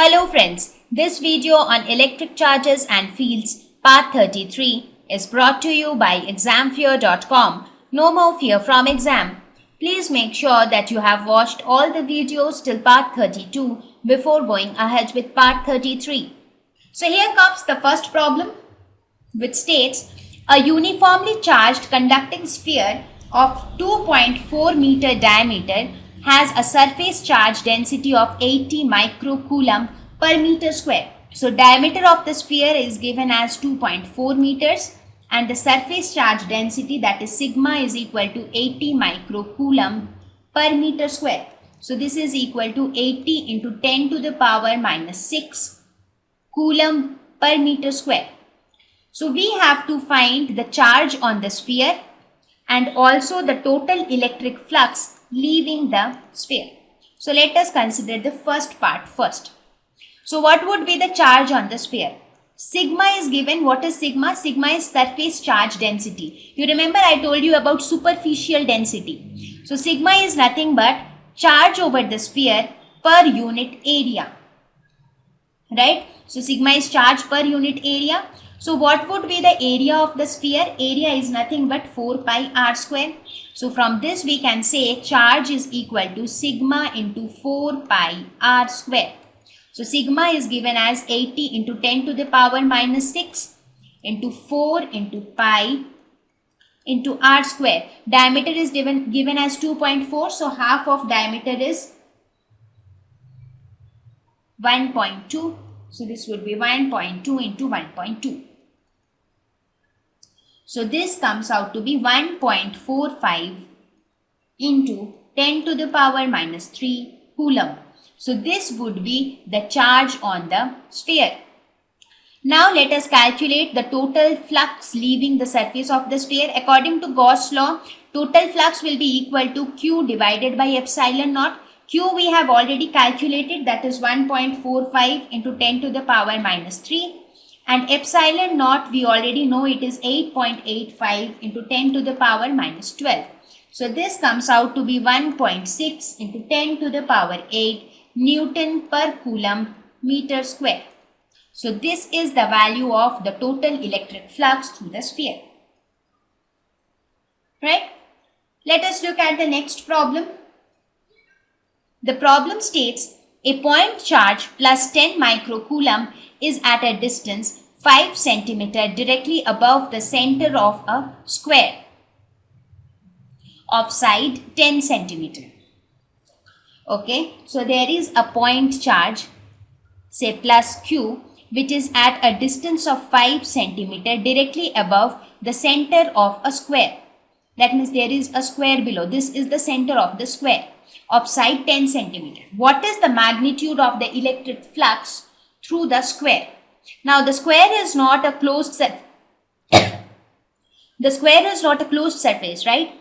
Hello friends, this video on electric charges and fields part 33 is brought to you by examfear.com. No more fear from exam. Please make sure that you have watched all the videos till part 32 before going ahead with part 33. So here comes the first problem, which states a uniformly charged conducting sphere of 2.4 meter diameter has a surface charge density of 80 microcoulomb per meter square. So diameter of the sphere is given as 2.4 meters and the surface charge density, that is sigma, is equal to 80 microcoulomb per meter square. So this is equal to 80 into 10 to the power minus 6 coulomb per meter square. So we have to find the charge on the sphere and also the total electric flux leaving the sphere. So let us consider the first part first. So what would be the charge on the sphere? Sigma is given. What is sigma? Sigma is surface charge density. You remember I told you about superficial density. So sigma is nothing but charge over the sphere per unit area. Right? So sigma is charge per unit area. So what would be the area of the sphere? Area is nothing but 4 pi r square. So from this we can say charge is equal to sigma into 4 pi r square. So sigma is given as 80 into 10 to the power minus 6 into 4 into pi into r square. Diameter is given as 2.4. So half of diameter is 1.2. So this would be 1.2 into 1.2. So this comes out to be 1.45 into 10 to the power minus 3 coulomb. So this would be the charge on the sphere. Now let us calculate the total flux leaving the surface of the sphere. According to Gauss law, total flux will be equal to Q divided by epsilon naught. Q we have already calculated, that is 1.45 into 10 to the power minus 3. And epsilon naught we already know, it is 8.85 into 10 to the power minus 12. So this comes out to be 1.6 into 10 to the power 8 Newton per coulomb meter square. So this is the value of the total electric flux through the sphere. Right? Let us look at the next problem. The problem states a point charge plus 10 microcoulomb is at a distance 5 centimeter directly above the center of a square of side 10 centimeter. Okay, so there is a point charge, say plus Q, which is at a distance of 5 centimeter directly above the center of a square. That means there is a square below. This is the center of the square of side 10 centimeter. What is the magnitude of the electric flux through the square? Now the square is not a closed surface. The square is not a closed surface, right?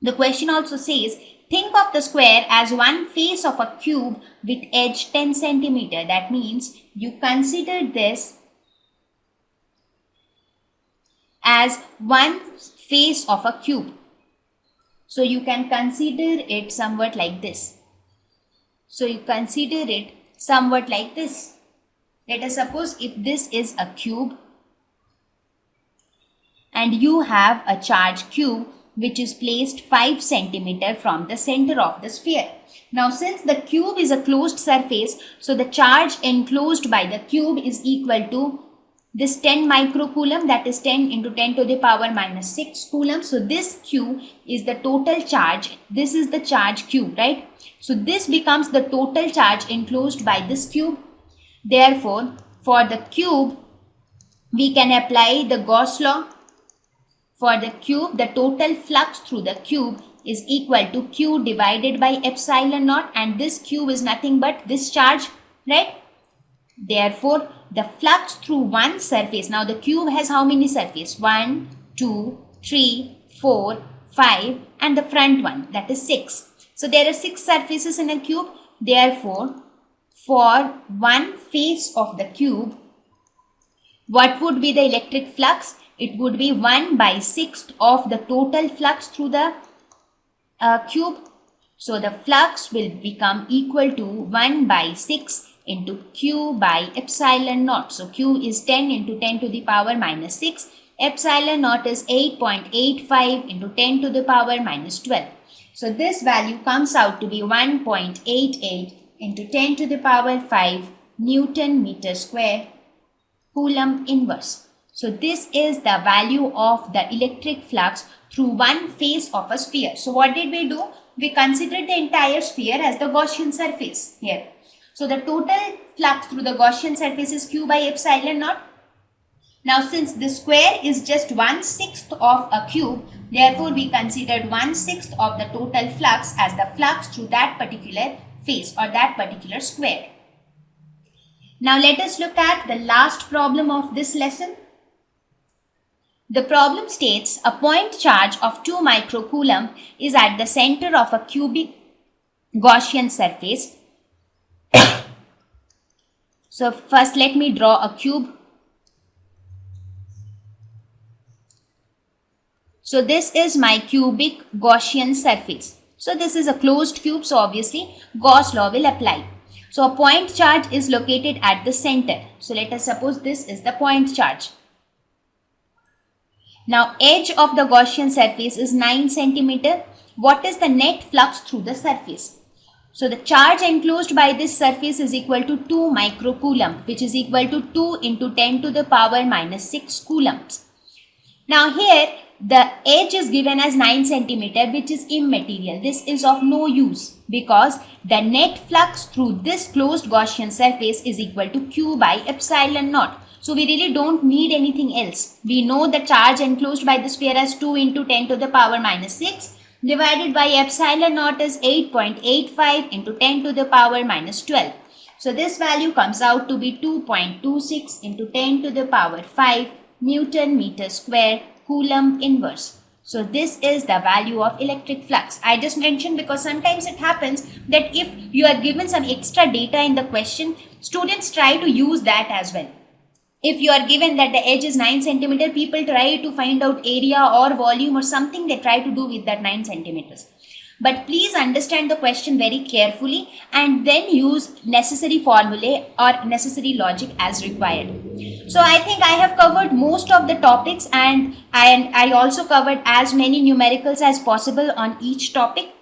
The question also says, think of the square as one face of a cube with edge 10 centimeter. That means you consider this as one face of a cube. So you can consider it somewhat like this. So you consider it somewhat like this. Let us suppose if this is a cube and you have a charge Q which is placed 5 centimeter from the center of the sphere. Now since the cube is a closed surface, so the charge enclosed by the cube is equal to this 10 microcoulomb, that is 10 into 10 to the power minus 6 coulomb. So this Q is the total charge. This is the charge Q, right? So this becomes the total charge enclosed by this cube. Therefore, for the cube, we can apply the Gauss law. For the cube, the total flux through the cube is equal to Q divided by epsilon naught, and this Q is nothing but this charge, right? Therefore, the flux through one surface. Now the cube has how many surfaces? 1, 2, 3, 4, 5 and the front one, that is 6. So there are 6 surfaces in a cube. Therefore, for one face of the cube, what would be the electric flux? It would be 1 by 6th of the total flux through the cube. So the flux will become equal to 1 by 6 into Q by epsilon naught. So Q is 10 into 10 to the power minus 6. Epsilon naught is 8.85 into 10 to the power minus 12. So this value comes out to be 1.88 into 10 to the power 5 Newton meter square Coulomb inverse. So this is the value of the electric flux through one face of a sphere. So what did we do? We considered the entire sphere as the Gaussian surface here. So the total flux through the Gaussian surface is Q by epsilon naught. Now since the square is just 1/6 of a cube, therefore we considered 1/6 of the total flux as the flux through that particular face or that particular square. Now let us look at the last problem of this lesson. The problem states a point charge of 2 microcoulomb is at the center of a cubic Gaussian surface. So first let me draw a cube. So this is my cubic Gaussian surface. So this is a closed cube, so obviously Gauss law will apply. So a point charge is located at the center. So let us suppose this is the point charge. Now edge of the Gaussian surface is 9 centimeter. What is the net flux through the surface? So the charge enclosed by this surface is equal to 2 microcoulomb, which is equal to 2 into 10 to the power minus 6 coulombs. Now here the edge is given as 9 centimeter, which is immaterial. This is of no use because the net flux through this closed Gaussian surface is equal to Q by epsilon naught. So we really don't need anything else. We know the charge enclosed by the sphere as 2 into 10 to the power minus 6 divided by epsilon naught is 8.85 into 10 to the power minus 12. So this value comes out to be 2.26 into 10 to the power 5 Newton meter square Coulomb inverse. So this is the value of electric flux. I just mentioned because sometimes it happens that if you are given some extra data in the question, students try to use that as well. If you are given that the edge is 9 centimeter, people try to find out area or volume or something they try to do with that 9 centimeters. But please understand the question very carefully and then use necessary formulae or necessary logic as required. So I think I have covered most of the topics and I also covered as many numericals as possible on each topic.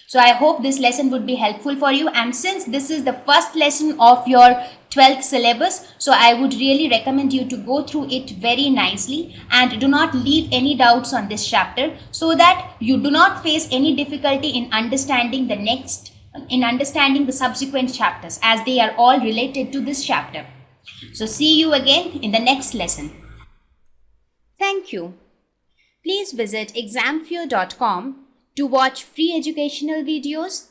So I hope this lesson would be helpful for you, and since this is the first lesson of your 12th syllabus, so I would really recommend you to go through it very nicely and do not leave any doubts on this chapter so that you do not face any difficulty in understanding the subsequent chapters as they are all related to this chapter. So see you again in the next lesson. Thank you. Please visit examfear.com to watch free educational videos,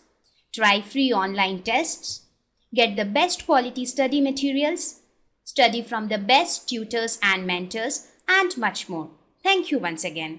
try free online tests, get the best quality study materials, study from the best tutors and mentors, and much more. Thank you once again.